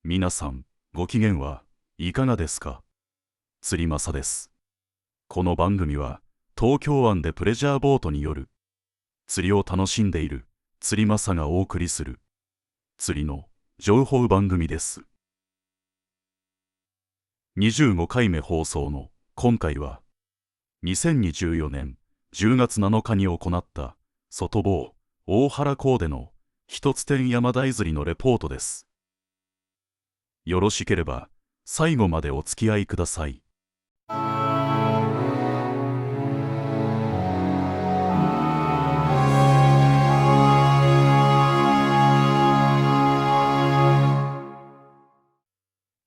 皆さん、ご機嫌はいかがですか？釣り正です。この番組は、東京湾でプレジャーボートによる釣りを楽しんでいる釣り正がお送りする釣りの情報番組です。25回目放送の今回は、2024年10月7日に行った外房大原港での一つ天山鯛釣りのレポートです。よろしければ最後までお付き合いください。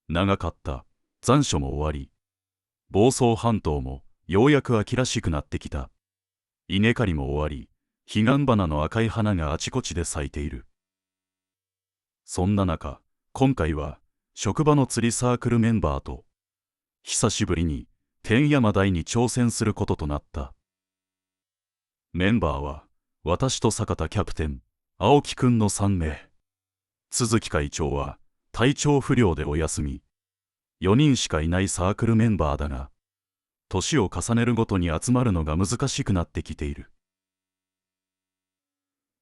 長かった残暑も終わり、房総半島もようやく秋らしくなってきた。稲刈りも終わり、彼岸花の赤い花があちこちで咲いている。そんな中、今回は職場の釣りサークルメンバーと久しぶりに天山鯛に挑戦することとなった。メンバーは私と坂田キャプテン、青木くんの3名。鈴木会長は体調不良でお休み。4人しかいないサークルメンバーだが、年を重ねるごとに集まるのが難しくなってきている。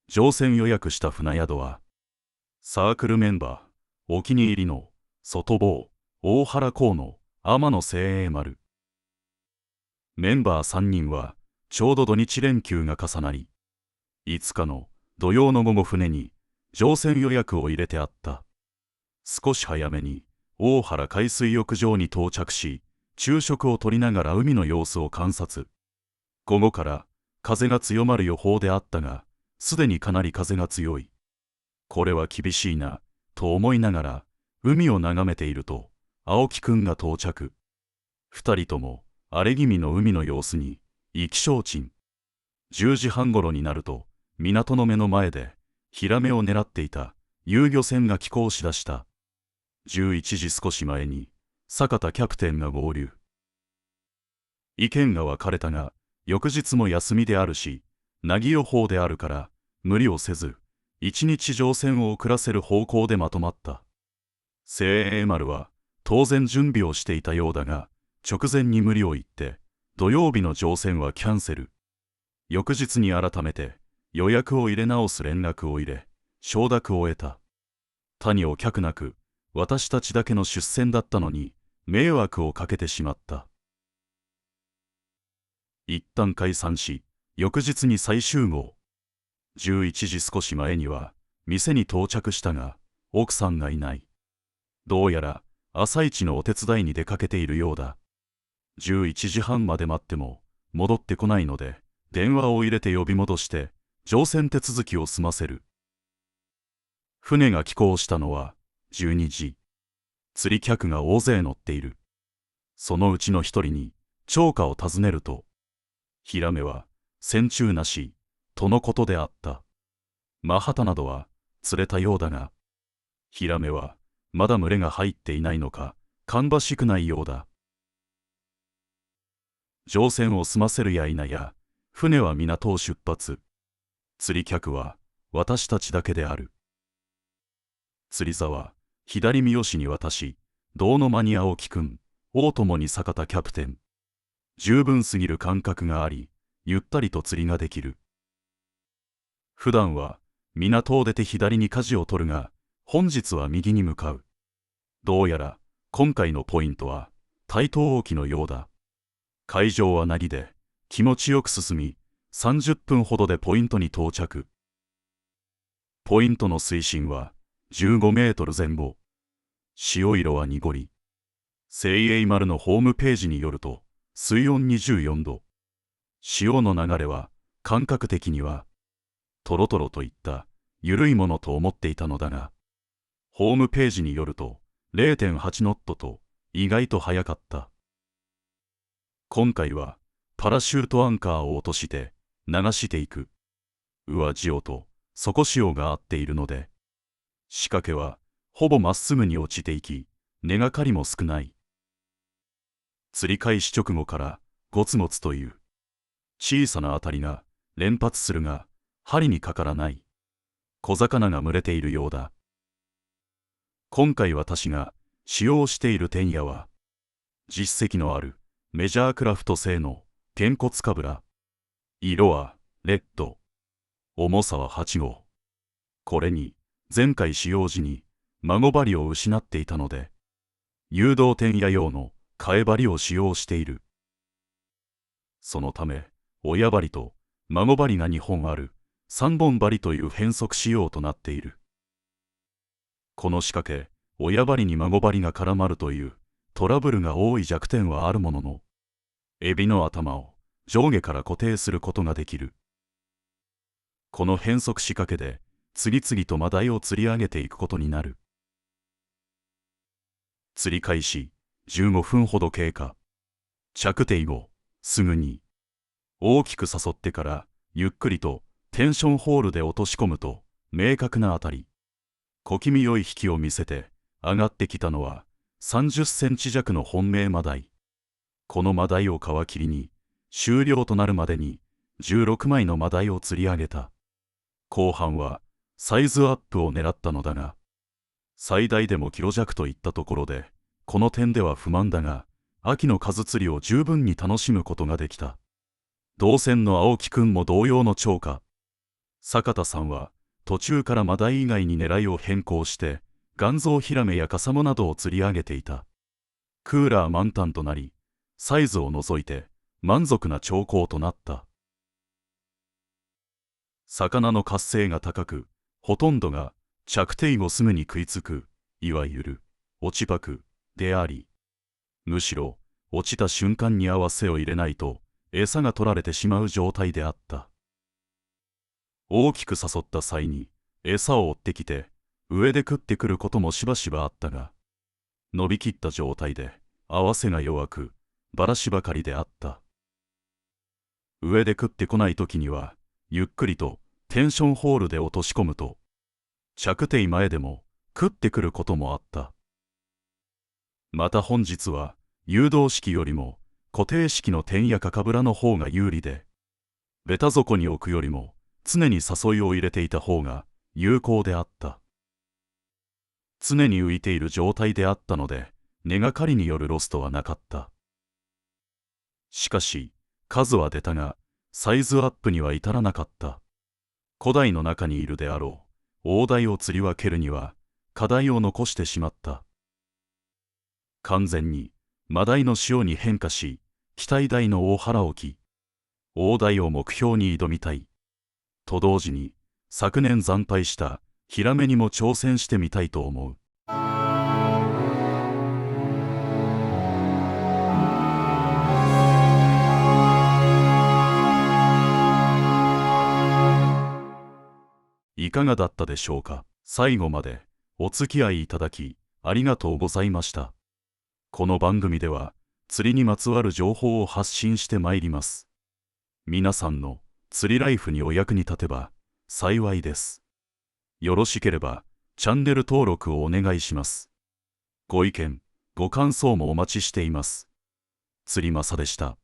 乗船予約した船宿は、サークルメンバーお気に入りの外房大原港の天野精鋭丸。メンバー3人はちょうど土日連休が重なり、5日の土曜の午後船に乗船予約を入れてあった。少し早めに大原海水浴場に到着し、昼食をとりながら海の様子を観察。午後から風が強まる予報であったが、すでにかなり風が強い。これは厳しいな、と思いながら海を眺めていると、青木くんが到着。二人とも荒れ気味の海の様子に意気消沈。10時半頃になると、港の目の前でヒラメを狙っていた遊漁船が寄港しだした。11時少し前に坂田キャプテンが合流。意見が分かれたが、翌日も休みであるし、凪予報であるから無理をせず、一日乗船を遅らせる方向でまとまった。精鋭丸は当然準備をしていたようだが、直前に無理を言って土曜日の乗船はキャンセル。翌日に改めて予約を入れ直す連絡を入れ、承諾を得た。他にお客なく、私たちだけの出船だったのに迷惑をかけてしまった。一旦解散し、翌日に再集合。11時少し前には店に到着したが、奥さんがいない。どうやら朝一のお手伝いに出かけているようだ。11時半まで待っても戻ってこないので、電話を入れて呼び戻して乗船手続きを済ませる。船が寄港したのは12時。釣り客が大勢乗っている。そのうちの一人に釣果を尋ねると、ヒラメは線虫なしとのことであった。マハタなどは釣れたようだが、ヒラメはまだ群れが入っていないのか芳しくないようだ。乗船を済ませるや否や、船は港を出発。釣り客は私たちだけである。釣り座は左三好に渡し、道の間に青木くん、大友に坂田キャプテン。十分すぎる感覚があり、ゆったりと釣りができる。普段は港を出て左に舵を取るが、本日は右に向かう。どうやら今回のポイントは台東沖のようだ。海上は凪で気持ちよく進み、30分ほどでポイントに到着。ポイントの水深は15メートル前後。潮色は濁り。精鋭丸のホームページによると、水温24度。潮の流れは感覚的にはトロトロといった緩いものと思っていたのだが、ホームページによると 0.8 ノットと意外と速かった。今回はパラシュートアンカーを落として流していく。上潮と底潮が合っているので、仕掛けはほぼまっすぐに落ちていき、根がかりも少ない。釣り開始直後からゴツゴツという小さな当たりが連発するが、針にかからない。小魚が群れているようだ。今回私が使用しているテンヤは、実績のあるメジャークラフト製のげんこつかぶら。色はレッド。重さは8号。これに前回使用時に孫針を失っていたので、誘導テンヤ用の替え針を使用している。そのため、親針と孫針が2本ある3本針という変則仕様となっている。この仕掛け、親針に孫針が絡まるというトラブルが多い弱点はあるものの、エビの頭を上下から固定することができる。この変則仕掛けで次々とマダイを釣り上げていくことになる。釣り開始15分ほど経過。着底後、すぐに大きく誘ってからゆっくりとテンションホールで落とし込むと明確な当たり。小気味よい引きを見せて上がってきたのは30センチ弱の本命マダイ。このマダイを皮切りに終了となるまでに16枚のマダイを釣り上げた。後半はサイズアップを狙ったのだが、最大でもキロ弱といったところで、この点では不満だが、秋の数釣りを十分に楽しむことができた。同船の青木くんも同様の釣果。坂田さんは途中からマダイ以外に狙いを変更して、ガゾウヒラメやカサモなどを釣り上げていた。クーラー満タンとなり、サイズを除いて満足な釣果となった。魚の活性が高く、ほとんどが着底後すぐに食いつく、いわゆる落ちパクであり、むしろ落ちた瞬間に合わせを入れないと餌が取られてしまう状態であった。大きく誘った際に餌を追ってきて上で食ってくることもしばしばあったが、伸びきった状態で合わせが弱くバラシばかりであった。上で食ってこない時にはゆっくりとテンションホールで落とし込むと、着底前でも食ってくることもあった。また本日は誘導式よりも固定式のテンやかかぶらの方が有利で、ベタ底に置くよりも常に誘いを入れていた方が有効であった。常に浮いている状態であったので、根がかりによるロストはなかった。しかし、数は出たが、サイズアップには至らなかった。古代の中にいるであろう大鯛を釣り分けるには課題を残してしまった。完全にマダイの潮に変化し、期待大の大腹沖、大鯛を目標に挑みたい。と同時に昨年惨敗したヒラメにも挑戦してみたいと思う。いかがだったでしょうか。最後までお付き合いいただきありがとうございました。この番組では釣りにまつわる情報を発信してまいります。皆さんの釣りライフにお役に立てば幸いです。よろしければチャンネル登録をお願いします。ご意見、ご感想もお待ちしています。釣りまさでした。